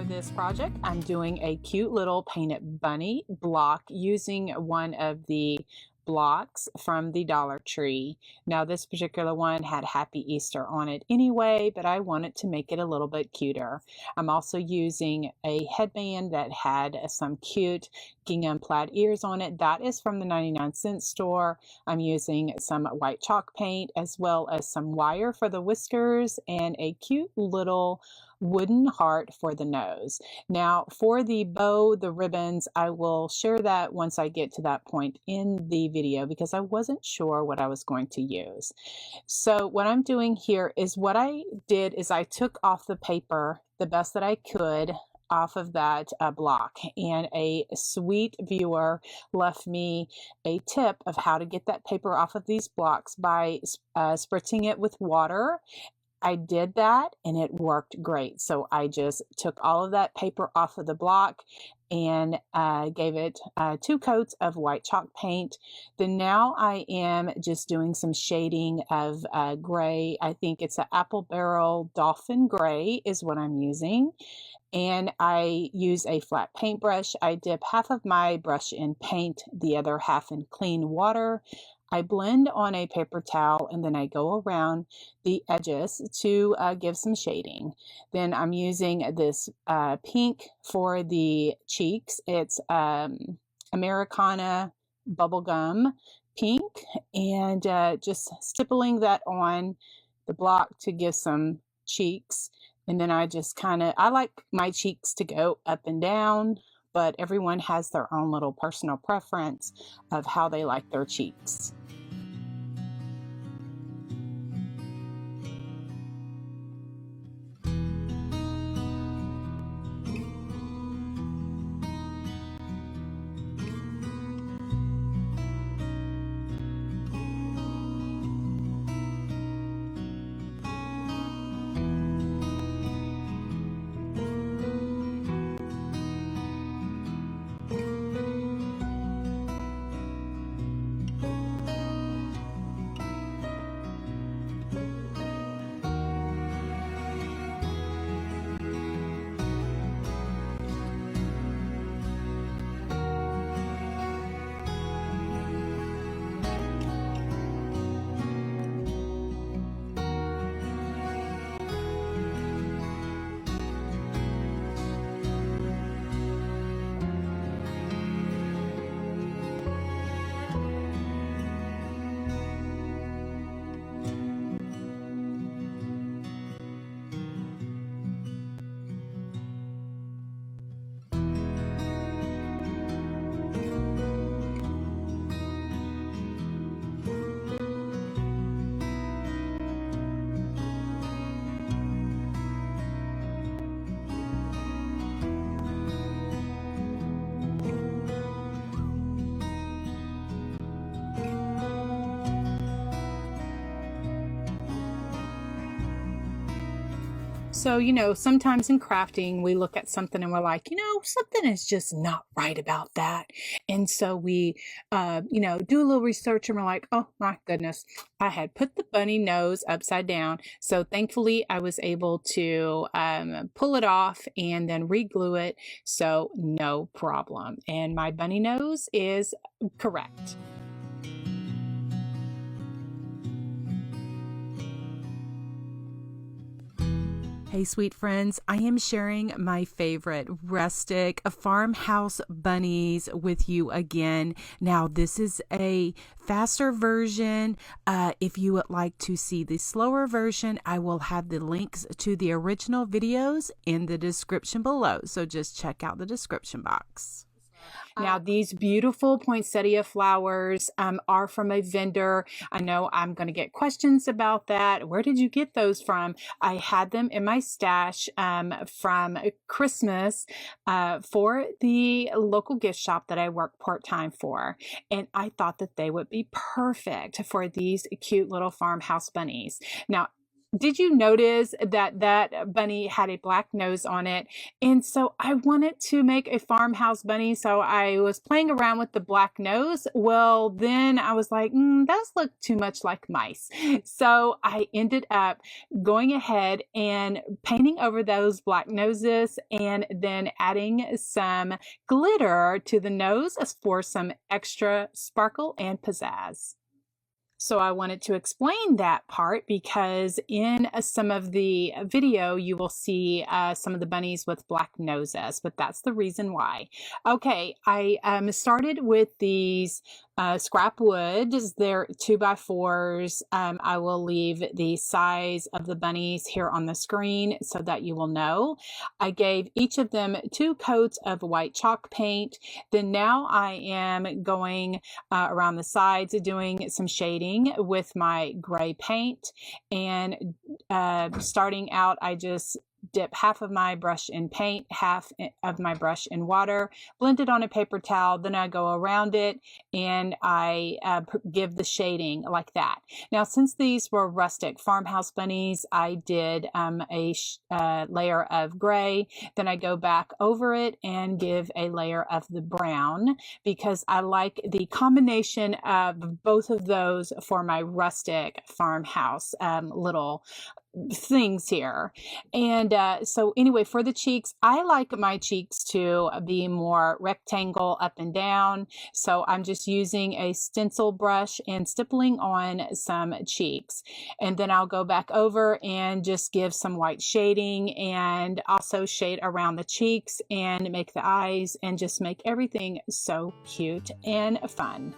This project, I'm doing a cute little painted bunny block using one of the blocks from the Dollar Tree. Now this particular one had Happy Easter on it anyway, but I wanted to make it a little bit cuter. I'm also using a headband that had some cute gingham plaid ears on it. That is from the 99-cent store. I'm using some white chalk paint as well as some wire for the whiskers and a cute little wooden heart for the nose. Now for the bow, the ribbons, I will share that once I get to that point in the video because I wasn't sure what I was going to use. So what I'm doing here is what I did is I took off the paper the best that I could off of that block, and a sweet viewer left me a tip of how to get that paper off of these blocks by spritzing it with water. I did that and it worked great. So I just took all of that paper off of the block and gave it 2 coats of white chalk paint. Then now I am just doing some shading of gray. I think it's an apple barrel dolphin gray is what I'm using. And I use a flat paintbrush. I dip half of my brush in paint, the other half in clean water. I blend on a paper towel and then I go around the edges to give some shading. Then I'm using this pink for the cheeks. It's Americana bubblegum pink, and just stippling that on the block to give some cheeks. And then I just I like my cheeks to go up and down, but everyone has their own little personal preference of how they like their cheeks. So, sometimes in crafting, we look at something and we're like, something is just not right about that. And so we, do a little research and we're like, oh my goodness, I had put the bunny nose upside down. So thankfully I was able to pull it off and then re-glue it. So no problem. And my bunny nose is correct. Hey, sweet friends, I am sharing my favorite rustic farmhouse bunnies with you again. Now, this is a faster version. If you would like to see the slower version, I will have the links to the original videos in the description below. So just check out the description box. Now, these beautiful poinsettia flowers are from a vendor. I know I'm going to get questions about that. Where did you get those from? I had them in my stash from Christmas for the local gift shop that I work part-time for. And I thought that they would be perfect for these cute little farmhouse bunnies. Now, did you notice that that bunny had a black nose on it? And so I wanted to make a farmhouse bunny. So I was playing around with the black nose. Well, then I was like, those look too much like mice. So I ended up going ahead and painting over those black noses and then adding some glitter to the nose for some extra sparkle and pizzazz. So I wanted to explain that part because in some of the video, you will see some of the bunnies with black noses, but that's the reason why. Okay, I started with these scrap wood. They're 2x4s. I will leave the size of the bunnies here on the screen so that you will know. I gave each of them 2 coats of white chalk paint. Then now I am going around the sides, doing some shading with my gray paint, and starting out I just dip half of my brush in paint, half of my brush in water, blend it on a paper towel, then I go around it and I give the shading like that. Now, since these were rustic farmhouse bunnies, I did a layer of gray, then I go back over it and give a layer of the brown because I like the combination of both of those for my rustic farmhouse little things here. And so anyway, for the cheeks, I like my cheeks to be more rectangle up and down. So I'm just using a stencil brush and stippling on some cheeks. And then I'll go back over and just give some white shading and also shade around the cheeks and make the eyes and just make everything so cute and fun.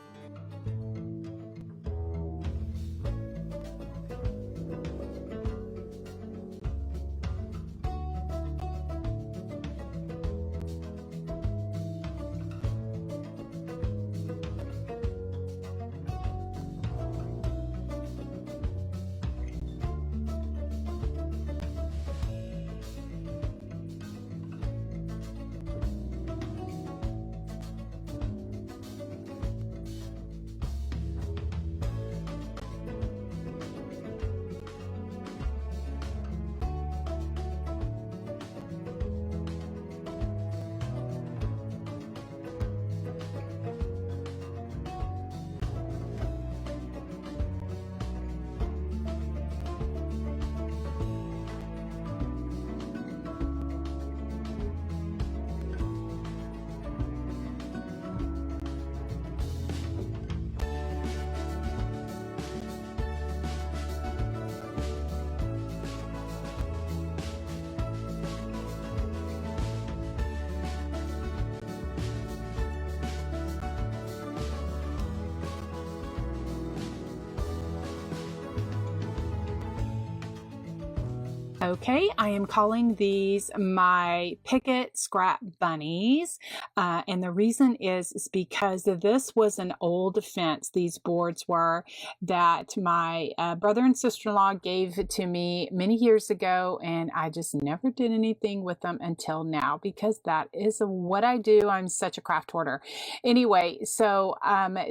Okay, I am calling these my Picket Scrap Bunnies. And the reason is because this was an old fence, these boards were, that my brother and sister-in-law gave to me many years ago, and I just never did anything with them until now because that is what I do. I'm such a craft hoarder. Anyway, so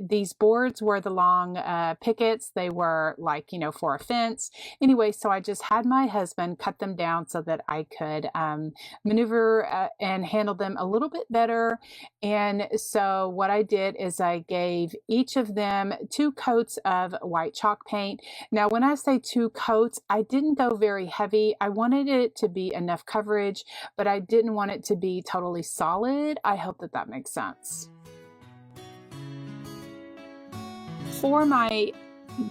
these boards were the long pickets. They were like, for a fence. Anyway, so I just had my husband cut them down so that I could maneuver and handle them a little bit better. And so what I did is I gave each of them 2 coats of white chalk paint. Now, when I say 2 coats, I didn't go very heavy. I wanted it to be enough coverage, but I didn't want it to be totally solid. I hope that that makes sense. For my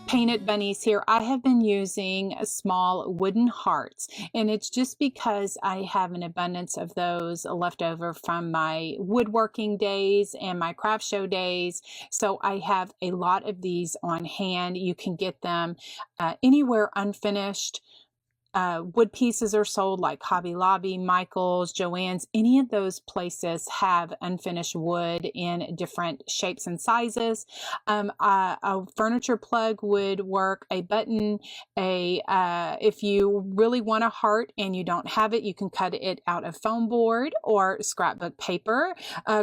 painted bunnies here, I have been using small wooden hearts, and it's just because I have an abundance of those left over from my woodworking days and my craft show days. So I have a lot of these on hand. You can get them anywhere unfinished. Wood pieces are sold like Hobby Lobby, Michael's, Joann's. Any of those places have unfinished wood in different shapes and sizes. A furniture plug would work, a button, if you really want a heart and you don't have it, you can cut it out of foam board or scrapbook paper,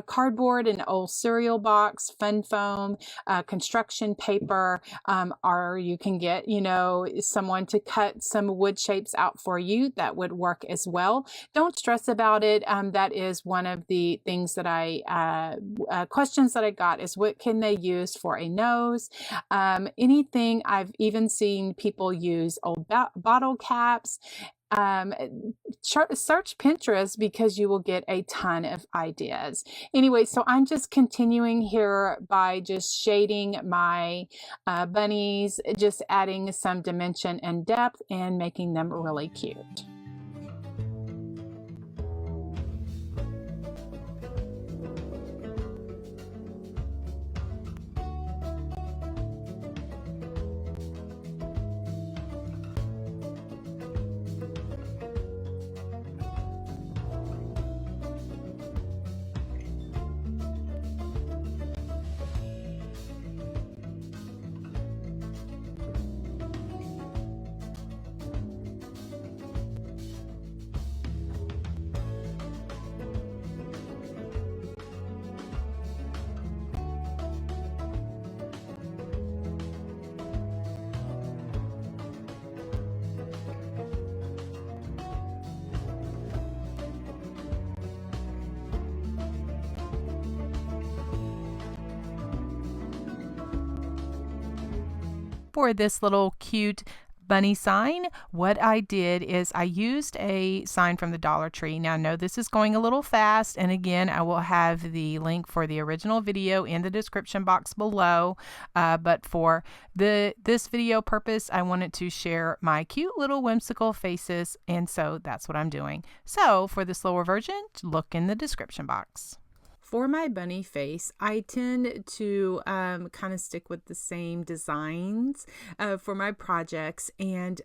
cardboard, an old cereal box, fun foam, construction paper, or you can get, someone to cut some wood shapes out for you. That would work as well. Don't stress about it. That is one of the things that questions that I got is what can they use for a nose? Anything. I've even seen people use old bottle caps. Search Pinterest because you will get a ton of ideas. Anyway, so I'm just continuing here by just shading my bunnies, just adding some dimension and depth and making them really cute. For this little cute bunny sign, what I did is I used a sign from the Dollar Tree. Now, I know this is going a little fast, and again, I will have the link for the original video in the description box below, but for this video purpose, I wanted to share my cute little whimsical faces, and so that's what I'm doing. So for this lower version, look in the description box. For my bunny face, I tend to kind of stick with the same designs for my projects. And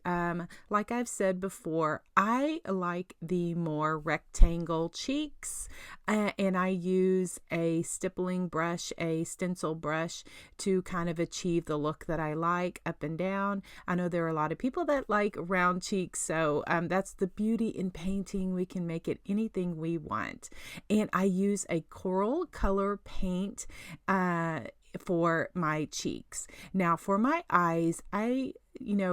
like I've said before, I like the more rectangle cheeks. And I use a stippling brush, a stencil brush, to kind of achieve the look that I like up and down. I know there are a lot of people that like round cheeks, so that's the beauty in painting. We can make it anything we want. And I use a coral color paint for my cheeks. Now for my eyes, I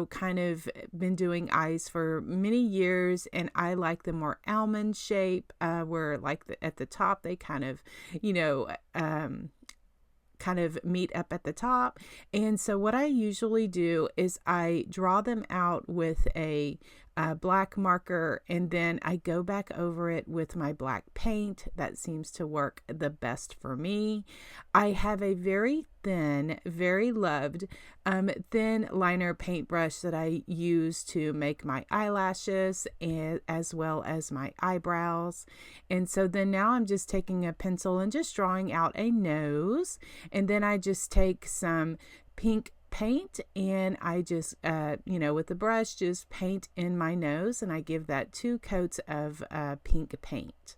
kind of been doing eyes for many years, and I like the more almond shape, where like at the top they kind of meet up at the top. And so what I usually do is I draw them out with a black marker, and then I go back over it with my black paint. That seems to work the best for me. I have a very thin, very loved thin liner paintbrush that I use to make my eyelashes and as well as my eyebrows. And so then now I'm just taking a pencil and just drawing out a nose, and then I just take some pink paint, and I just, with the brush, just paint in my nose, and I give that 2 coats of pink paint.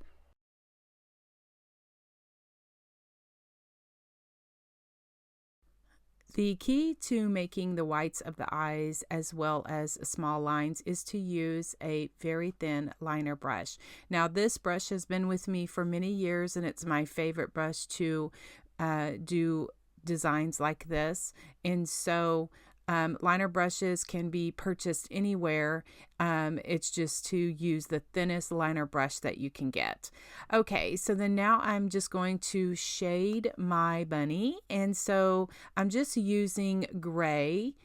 The key to making the whites of the eyes as well as small lines is to use a very thin liner brush. Now, this brush has been with me for many years, and it's my favorite brush to do designs like this. And so liner brushes can be purchased anywhere. It's just to use the thinnest liner brush that you can get. Okay, so then now I'm just going to shade my bunny. And so I'm just using gray.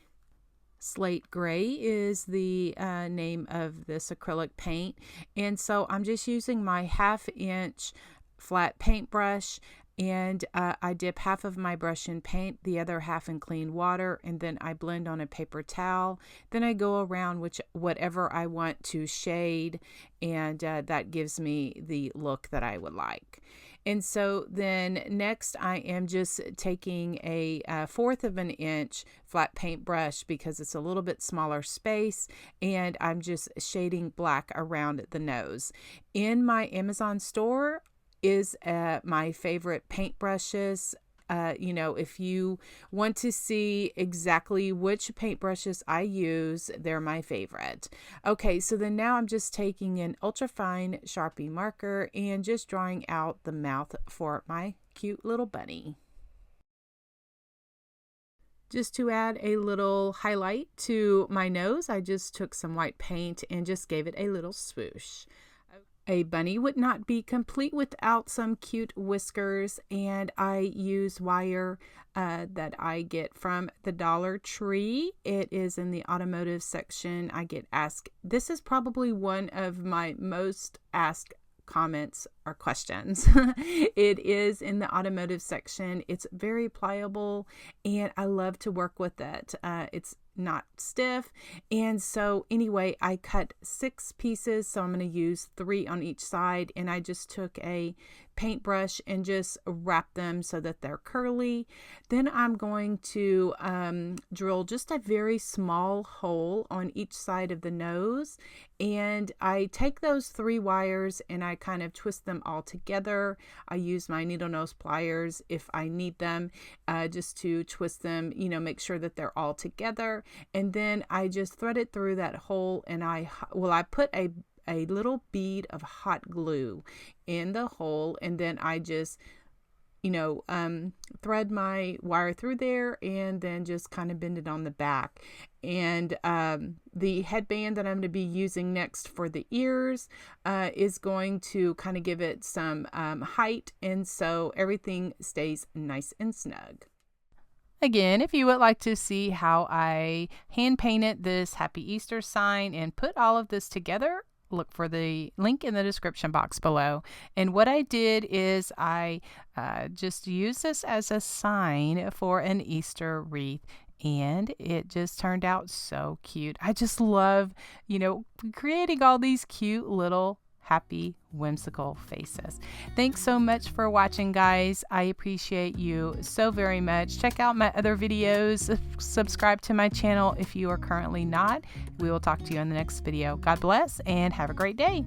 Slate gray is the name of this acrylic paint. And so I'm just using my 1/2 inch flat paintbrush, and I dip half of my brush in paint, the other half in clean water, and then I blend on a paper towel. Then I go around whatever I want to shade, and that gives me the look that I would like. And so then next I am just taking a 1/4 of an inch flat paintbrush because it's a little bit smaller space, and I'm just shading black around the nose. In my Amazon store is my favorite paintbrushes. If you want to see exactly which paintbrushes I use, they're my favorite. Okay, so then now I'm just taking an ultrafine Sharpie marker and just drawing out the mouth for my cute little bunny. Just to add a little highlight to my nose, I just took some white paint and just gave it a little swoosh. A bunny would not be complete without some cute whiskers, and I use wire that I get from the Dollar Tree. It is in the automotive section. I get asked, this is probably one of my most asked comments or questions. It is in the automotive section. It's very pliable, and I love to work with it. It's not stiff. And so anyway, I cut 6 pieces, so I'm going to use 3 on each side, and I just took a paintbrush and just wrap them so that they're curly. Then I'm going to drill just a very small hole on each side of the nose, and I take those 3 wires and I kind of twist them all together. I use my needle nose pliers if I need them, just to twist them, make sure that they're all together. And then I just thread it through that hole, and I put a little bead of hot glue in the hole, and then I just thread my wire through there, and then just kind of bend it on the back. And the headband that I'm going to be using next for the ears is going to kind of give it some height, and so everything stays nice and snug. Again, if you would like to see how I hand painted this Happy Easter sign and put all of this together, look for the link in the description box below. And what I did is I just used this as a sign for an Easter wreath, and it just turned out so cute. I just love, creating all these cute little happy whimsical faces. Thanks so much for watching, guys. I appreciate you so very much. Check out my other videos. Subscribe to my channel if you are currently not. We will talk to you in the next video. God bless and have a great day.